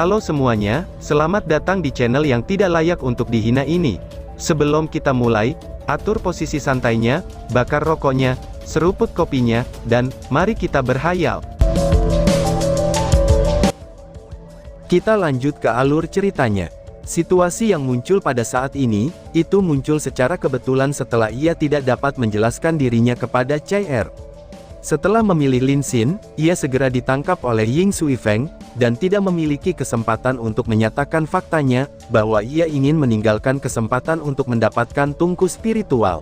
Halo semuanya, selamat datang di channel yang tidak layak untuk dihina ini. Sebelum kita mulai, atur posisi santainya, bakar rokoknya, seruput kopinya, dan mari kita berhayal. Kita lanjut ke alur ceritanya. Situasi yang muncul pada saat ini, itu muncul secara kebetulan setelah ia tidak dapat menjelaskan dirinya kepada Chai-Er. Setelah memilih Lin Xin, ia segera ditangkap oleh Ying Suifeng, dan tidak memiliki kesempatan untuk menyatakan faktanya, bahwa ia ingin meninggalkan kesempatan untuk mendapatkan tungku spiritual.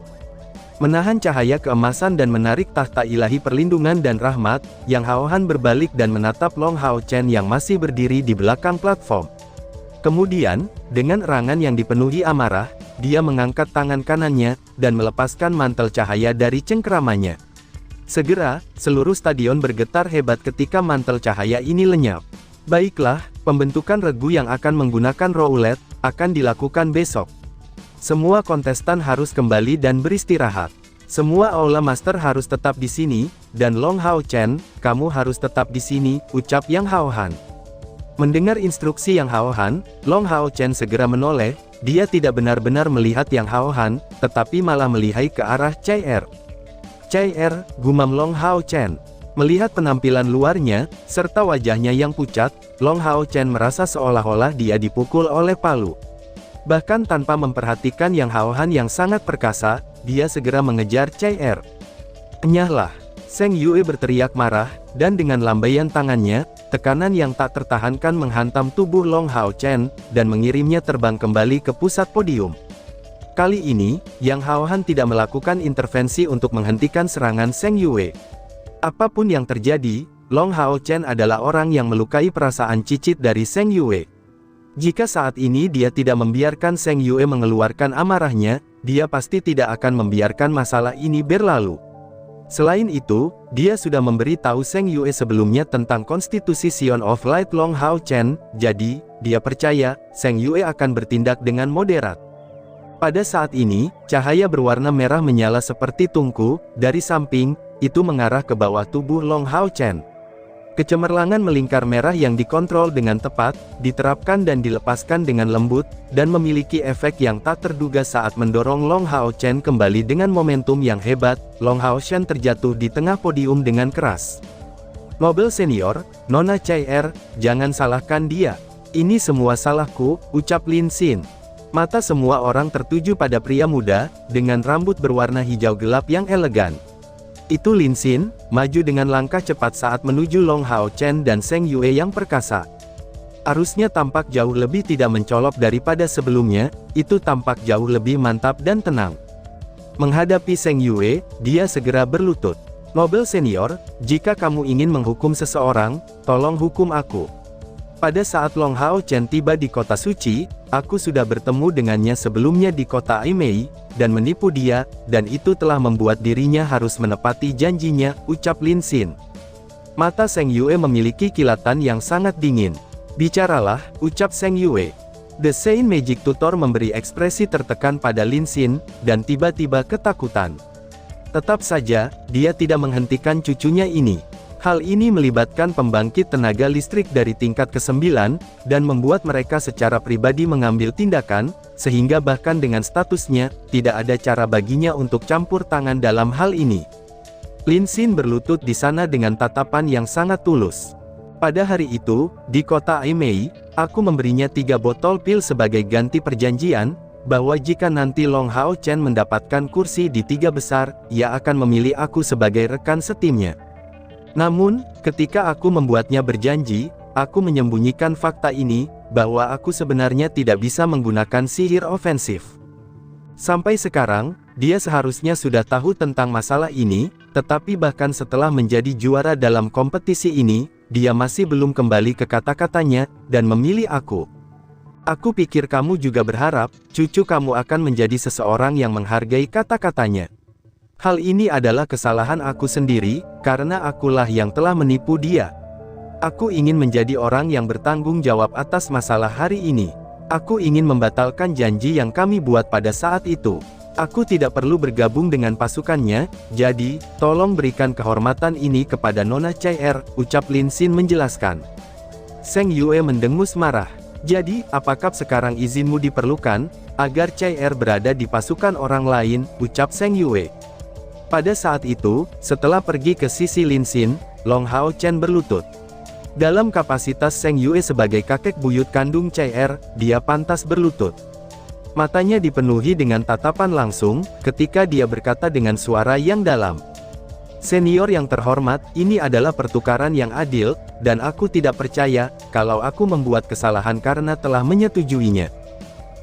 Menahan cahaya keemasan dan menarik tahta ilahi perlindungan dan rahmat, Yang Haohan berbalik dan menatap Long Hao Chen yang masih berdiri di belakang platform. Kemudian, dengan erangan yang dipenuhi amarah, dia mengangkat tangan kanannya, dan melepaskan mantel cahaya dari cengkeramannya. Segera, seluruh stadion bergetar hebat ketika mantel cahaya ini lenyap. Baiklah, pembentukan regu yang akan menggunakan roulette, akan dilakukan besok. Semua kontestan harus kembali dan beristirahat. Semua Aula Master harus tetap di sini, dan Long Hao Chen, kamu harus tetap di sini, ucap Yang Haohan. Mendengar instruksi Yang Haohan, Long Hao Chen segera menoleh, dia tidak benar-benar melihat Yang Haohan, tetapi malah melihai ke arah Chai-Er. Chai-Er, gumam Long Hao Chen. Melihat penampilan luarnya, serta wajahnya yang pucat, Long Hao Chen merasa seolah-olah dia dipukul oleh palu. Bahkan tanpa memperhatikan Yang Haohan yang sangat perkasa, dia segera mengejar Chai-Er. Enyahlah! Zheng Yue berteriak marah, dan dengan lambaian tangannya, tekanan yang tak tertahankan menghantam tubuh Long Hao Chen, dan mengirimnya terbang kembali ke pusat podium. Kali ini, Yang Haohan tidak melakukan intervensi untuk menghentikan serangan Zheng Yue. Apapun yang terjadi, Long Hao Chen adalah orang yang melukai perasaan cicit dari Zheng Yue. Jika saat ini dia tidak membiarkan Zheng Yue mengeluarkan amarahnya, dia pasti tidak akan membiarkan masalah ini berlalu. Selain itu, dia sudah memberi tahu Zheng Yue sebelumnya tentang konstitusi Sion of Light Long Hao Chen, jadi, dia percaya, Zheng Yue akan bertindak dengan moderat. Pada saat ini, cahaya berwarna merah menyala seperti tungku, dari samping, itu mengarah ke bawah tubuh Long Hao Chen. Kecemerlangan melingkar merah yang dikontrol dengan tepat, diterapkan dan dilepaskan dengan lembut, dan memiliki efek yang tak terduga saat mendorong Long Hao Chen kembali dengan momentum yang hebat. Long Hao Chen terjatuh di tengah podium dengan keras. Nobel senior, Nona Chai-Er, jangan salahkan dia. Ini semua salahku, ucap Lin Xin. Mata semua orang tertuju pada pria muda, dengan rambut berwarna hijau gelap yang elegan. Itu Lin Xin, maju dengan langkah cepat saat menuju Long Hao Chen dan Zheng Yue yang perkasa. Arusnya tampak jauh lebih tidak mencolok daripada sebelumnya, itu tampak jauh lebih mantap dan tenang. Menghadapi Zheng Yue, dia segera berlutut. Nobel senior, jika kamu ingin menghukum seseorang, tolong hukum aku. Pada saat Long Hao Chen tiba di kota suci, aku sudah bertemu dengannya sebelumnya di kota Aimei, dan menipu dia, dan itu telah membuat dirinya harus menepati janjinya, ucap Lin Xin. Mata Zheng Yue memiliki kilatan yang sangat dingin. Bicaralah, ucap Zheng Yue. The Saint Magic Tutor memberi ekspresi tertekan pada Lin Xin, dan tiba-tiba ketakutan. Tetap saja, dia tidak menghentikan cucunya ini. Hal ini melibatkan pembangkit tenaga listrik dari tingkat ke-9, dan membuat mereka secara pribadi mengambil tindakan, sehingga bahkan dengan statusnya, tidak ada cara baginya untuk campur tangan dalam hal ini. Lin Xin berlutut di sana dengan tatapan yang sangat tulus. Pada hari itu, di kota Aimei, aku memberinya 3 botol pil sebagai ganti perjanjian, bahwa jika nanti Long Hao Chen mendapatkan kursi di 3 besar, ia akan memilih aku sebagai rekan setimnya. Namun, ketika aku membuatnya berjanji, aku menyembunyikan fakta ini, bahwa aku sebenarnya tidak bisa menggunakan sihir ofensif. Sampai sekarang, dia seharusnya sudah tahu tentang masalah ini, tetapi bahkan setelah menjadi juara dalam kompetisi ini, dia masih belum kembali ke kata-katanya, dan memilih aku. Aku pikir kamu juga berharap, cucu kamu akan menjadi seseorang yang menghargai kata-katanya. Hal ini adalah kesalahan aku sendiri, karena akulah yang telah menipu dia. Aku ingin menjadi orang yang bertanggung jawab atas masalah hari ini. Aku ingin membatalkan janji yang kami buat pada saat itu. Aku tidak perlu bergabung dengan pasukannya, jadi, tolong berikan kehormatan ini kepada Nona Chai-Er, ucap Lin Xin menjelaskan. Zheng Yue mendengus marah. Jadi, apakah sekarang izinmu diperlukan, agar Chai berada di pasukan orang lain, ucap Zheng Yue. Pada saat itu, setelah pergi ke sisi Lin Xin, Long Hao Chen berlutut. Dalam kapasitas Zheng Yue sebagai kakek buyut kandung Chai, dia pantas berlutut. Matanya dipenuhi dengan tatapan langsung, ketika dia berkata dengan suara yang dalam. Senior yang terhormat, ini adalah pertukaran yang adil, dan aku tidak percaya, kalau aku membuat kesalahan karena telah menyetujuinya.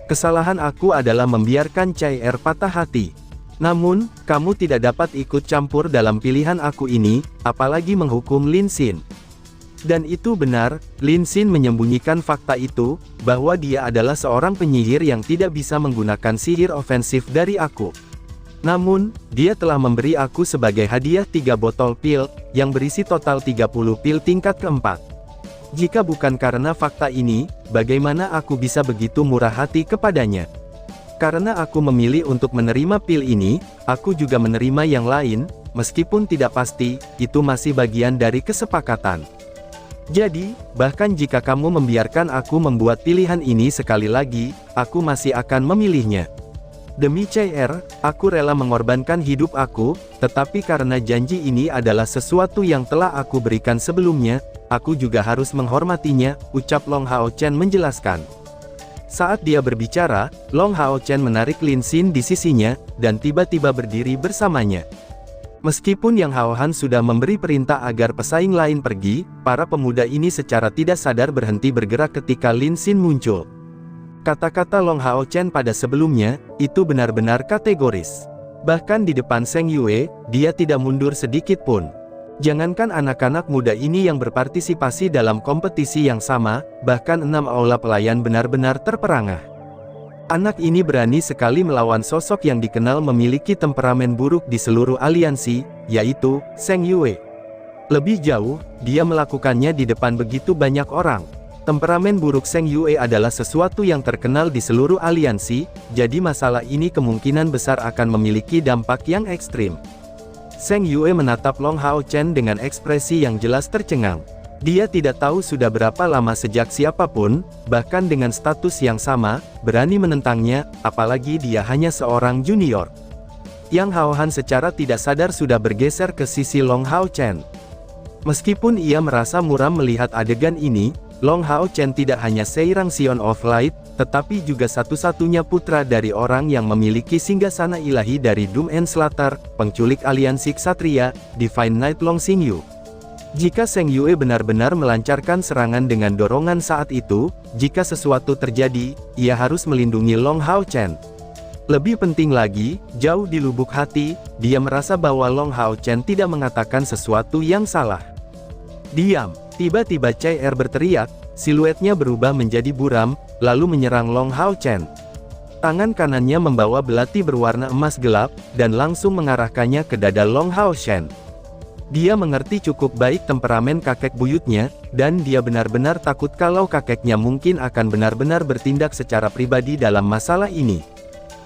Kesalahan aku adalah membiarkan Chai patah hati. Namun, kamu tidak dapat ikut campur dalam pilihan aku ini, apalagi menghukum Lin Xin. Dan itu benar, Lin Xin menyembunyikan fakta itu, bahwa dia adalah seorang penyihir yang tidak bisa menggunakan sihir ofensif dari aku. Namun, dia telah memberi aku sebagai hadiah 3 botol pil, yang berisi total 30 pil tingkat keempat. Jika bukan karena fakta ini, bagaimana aku bisa begitu murah hati kepadanya? Karena aku memilih untuk menerima pil ini, aku juga menerima yang lain, meskipun tidak pasti, itu masih bagian dari kesepakatan. Jadi, bahkan jika kamu membiarkan aku membuat pilihan ini sekali lagi, aku masih akan memilihnya. Demi Chai, aku rela mengorbankan hidup aku, tetapi karena janji ini adalah sesuatu yang telah aku berikan sebelumnya, aku juga harus menghormatinya, ucap Long Hao Chen menjelaskan. Saat dia berbicara, Long Hao Chen menarik Lin Xin di sisinya, dan tiba-tiba berdiri bersamanya. Meskipun Yang Hao Han sudah memberi perintah agar pesaing lain pergi, para pemuda ini secara tidak sadar berhenti bergerak ketika Lin Xin muncul. Kata-kata Long Hao Chen pada sebelumnya, itu benar-benar kategoris. Bahkan di depan Zheng Yue, dia tidak mundur sedikit pun. Jangankan anak-anak muda ini yang berpartisipasi dalam kompetisi yang sama, bahkan 6 aula pelayan benar-benar terperangah. Anak ini berani sekali melawan sosok yang dikenal memiliki temperamen buruk di seluruh aliansi, yaitu Zheng Yue. Lebih jauh, dia melakukannya di depan begitu banyak orang. Temperamen buruk Zheng Yue adalah sesuatu yang terkenal di seluruh aliansi, jadi masalah ini kemungkinan besar akan memiliki dampak yang ekstrim. Zheng Yue menatap Long Hao Chen dengan ekspresi yang jelas tercengang. Dia tidak tahu sudah berapa lama sejak siapapun, bahkan dengan status yang sama, berani menentangnya, apalagi dia hanya seorang junior. Yang Hao Han secara tidak sadar sudah bergeser ke sisi Long Hao Chen. Meskipun ia merasa muram melihat adegan ini, Long Hao Chen tidak hanya Seirang Sion of Light, tetapi juga satu-satunya putra dari orang yang memiliki singgasana ilahi dari Doom and Slaughter, penculik aliansi Ksatria, Divine Knight Long Xingyu. Jika Zheng Yue benar-benar melancarkan serangan dengan dorongan saat itu, jika sesuatu terjadi, ia harus melindungi Long Hao Chen. Lebih penting lagi, jauh di lubuk hati, dia merasa bahwa Long Hao Chen tidak mengatakan sesuatu yang salah. Diam! Tiba-tiba Chai berteriak, siluetnya berubah menjadi buram, lalu menyerang Long Hao Chen. Tangan kanannya membawa belati berwarna emas gelap, dan langsung mengarahkannya ke dada Long Hao Chen. Dia mengerti cukup baik temperamen kakek buyutnya, dan dia benar-benar takut kalau kakeknya mungkin akan benar-benar bertindak secara pribadi dalam masalah ini.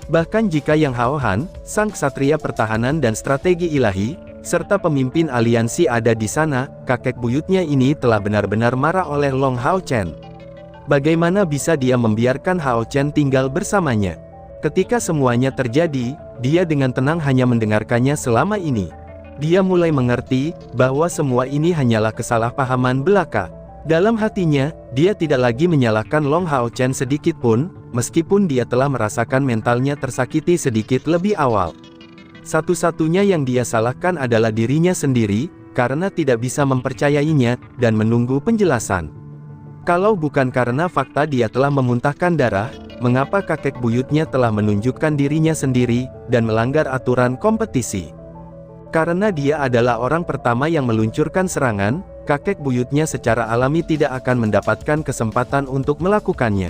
Bahkan jika Yang Hao Han, sang ksatria pertahanan dan strategi ilahi, serta pemimpin aliansi ada di sana, kakek buyutnya ini telah benar-benar marah oleh Long Hao Chen. Bagaimana bisa dia membiarkan Hao Chen tinggal bersamanya? Ketika semuanya terjadi, dia dengan tenang hanya mendengarkannya selama ini. Dia mulai mengerti, bahwa semua ini hanyalah kesalahpahaman belaka. Dalam hatinya, dia tidak lagi menyalahkan Long Hao Chen sedikit pun, meskipun dia telah merasakan mentalnya tersakiti sedikit lebih awal. Satu-satunya yang dia salahkan adalah dirinya sendiri, karena tidak bisa mempercayainya, dan menunggu penjelasan. Kalau bukan karena fakta dia telah memuntahkan darah, mengapa kakek buyutnya telah menunjukkan dirinya sendiri, dan melanggar aturan kompetisi? Karena dia adalah orang pertama yang meluncurkan serangan, kakek buyutnya secara alami tidak akan mendapatkan kesempatan untuk melakukannya.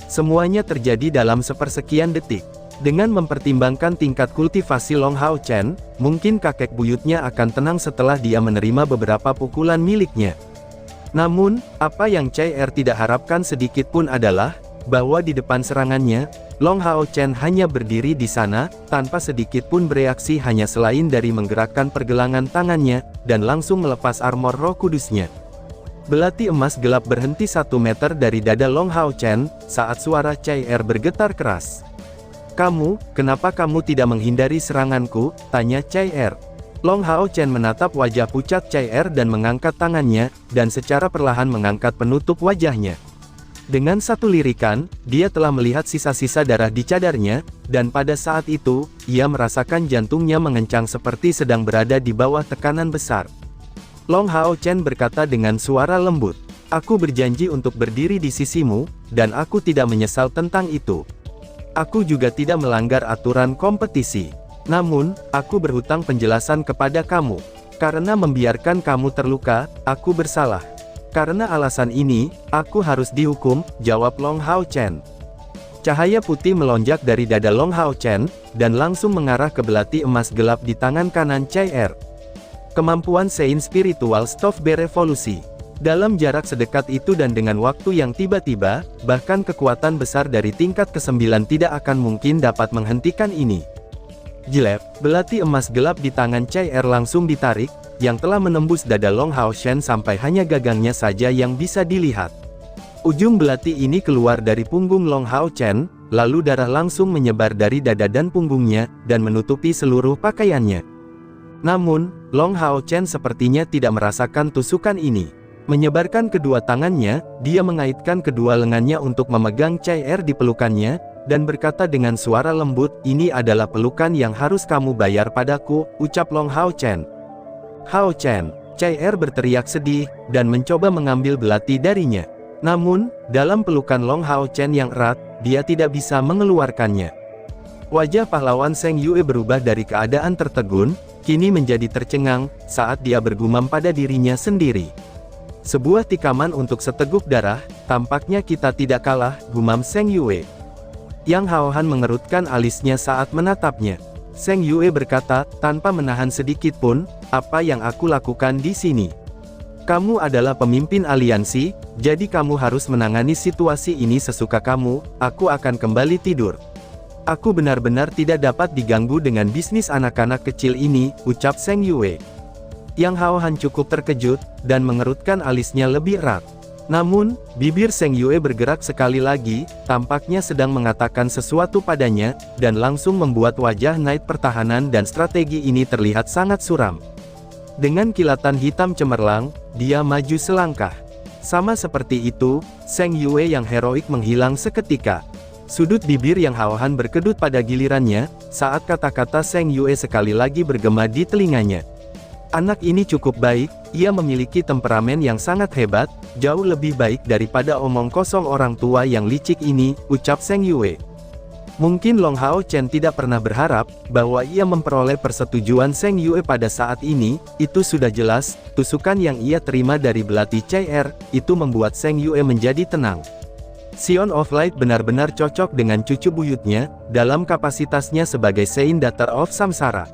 Semuanya terjadi dalam sepersekian detik. Dengan mempertimbangkan tingkat kultivasi Long Hao Chen, mungkin kakek buyutnya akan tenang setelah dia menerima beberapa pukulan miliknya. Namun, apa yang Chai tidak harapkan sedikit pun adalah, bahwa di depan serangannya, Long Hao Chen hanya berdiri di sana, tanpa sedikit pun bereaksi hanya selain dari menggerakkan pergelangan tangannya, dan langsung melepas armor roh kudusnya. Belati emas gelap berhenti 1 meter dari dada Long Hao Chen, saat suara Chai Er bergetar keras. Kenapa kamu tidak menghindari seranganku?" tanya Chai Er. Long Hao Chen menatap wajah pucat Chai Er dan mengangkat tangannya, dan secara perlahan mengangkat penutup wajahnya. Dengan satu lirikan, dia telah melihat sisa-sisa darah di cadarnya, dan pada saat itu, ia merasakan jantungnya mengencang seperti sedang berada di bawah tekanan besar. Long Hao Chen berkata dengan suara lembut, "Aku berjanji untuk berdiri di sisimu, dan aku tidak menyesal tentang itu. Aku juga tidak melanggar aturan kompetisi. Namun, aku berhutang penjelasan kepada kamu. Karena membiarkan kamu terluka, aku bersalah. Karena alasan ini, aku harus dihukum," jawab Long Hao Chen. Cahaya putih melonjak dari dada Long Hao Chen, dan langsung mengarah ke belati emas gelap di tangan kanan Chai Er. Kemampuan Sein Spiritual Stove Berevolusi. Dalam jarak sedekat itu dan dengan waktu yang tiba-tiba, bahkan kekuatan besar dari tingkat ke-9 tidak akan mungkin dapat menghentikan ini. Jelek, belati emas gelap di tangan Chai Er langsung ditarik, yang telah menembus dada Long Hao Chen sampai hanya gagangnya saja yang bisa dilihat. Ujung belati ini keluar dari punggung Long Hao Chen, lalu darah langsung menyebar dari dada dan punggungnya, dan menutupi seluruh pakaiannya. Namun, Long Hao Chen sepertinya tidak merasakan tusukan ini. Menyebarkan kedua tangannya, dia mengaitkan kedua lengannya untuk memegang Chai Er di pelukannya, dan berkata dengan suara lembut, "Ini adalah pelukan yang harus kamu bayar padaku," ucap Long Hao Chen. "Hao Chen!" Chai Er berteriak sedih, dan mencoba mengambil belati darinya. Namun, dalam pelukan Long Hao Chen yang erat, dia tidak bisa mengeluarkannya. Wajah pahlawan Seng Yue berubah dari keadaan tertegun, kini menjadi tercengang, saat dia bergumam pada dirinya sendiri. "Sebuah tikaman untuk seteguk darah, tampaknya kita tidak kalah," gumam Seng Yue. Yang Hao Han mengerutkan alisnya saat menatapnya. Seng Yue berkata, tanpa menahan sedikit pun, "Apa yang aku lakukan di sini? Kamu adalah pemimpin aliansi, jadi kamu harus menangani situasi ini sesuka kamu. Aku akan kembali tidur. Aku benar-benar tidak dapat diganggu dengan bisnis anak-anak kecil ini," ucap Seng Yue. Yang Hao Han cukup terkejut, dan mengerutkan alisnya lebih erat. Namun, bibir Seng Yue bergerak sekali lagi, tampaknya sedang mengatakan sesuatu padanya, dan langsung membuat wajah Knight pertahanan dan strategi ini terlihat sangat suram. Dengan kilatan hitam cemerlang, dia maju selangkah. Sama seperti itu, Seng Yue yang heroik menghilang seketika. Sudut bibir yang Hao Han berkedut pada gilirannya, saat kata-kata Seng Yue sekali lagi bergema di telinganya. "Anak ini cukup baik, ia memiliki temperamen yang sangat hebat, jauh lebih baik daripada omong kosong orang tua yang licik ini," ucap Seng Yue. Mungkin Long Hao Chen tidak pernah berharap, bahwa ia memperoleh persetujuan Seng Yue pada saat ini, itu sudah jelas, tusukan yang ia terima dari belati Chai Er, itu membuat Seng Yue menjadi tenang. Sion of Light benar-benar cocok dengan cucu buyutnya, dalam kapasitasnya sebagai Sein Daughter of Samsara.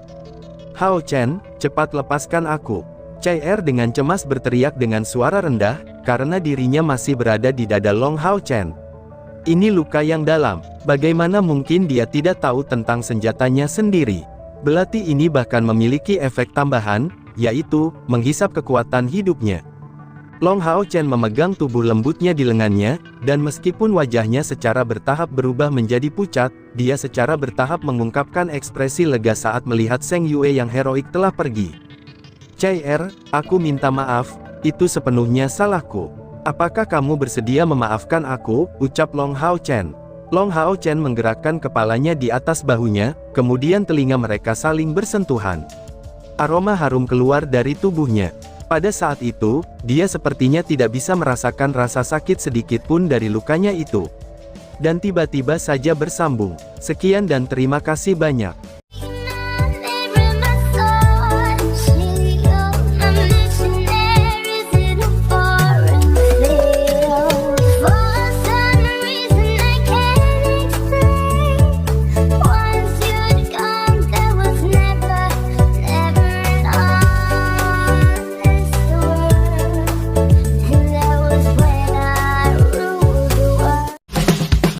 "Hao Chen, cepat lepaskan aku!" Chai Er dengan cemas berteriak dengan suara rendah, karena dirinya masih berada di dada Long Hao Chen. Ini luka yang dalam, bagaimana mungkin dia tidak tahu tentang senjatanya sendiri? Belati ini bahkan memiliki efek tambahan, yaitu, menghisap kekuatan hidupnya. Long Hao Chen memegang tubuh lembutnya di lengannya, dan meskipun wajahnya secara bertahap berubah menjadi pucat, dia secara bertahap mengungkapkan ekspresi lega saat melihat Seng Yue yang heroik telah pergi. "Chai Er, aku minta maaf, itu sepenuhnya salahku. Apakah kamu bersedia memaafkan aku?" ucap Long Hao Chen. Long Hao Chen menggerakkan kepalanya di atas bahunya, kemudian telinga mereka saling bersentuhan. Aroma harum keluar dari tubuhnya. Pada saat itu, dia sepertinya tidak bisa merasakan rasa sakit sedikit pun dari lukanya itu. Dan tiba-tiba saja bersambung, "Sekian dan terima kasih banyak."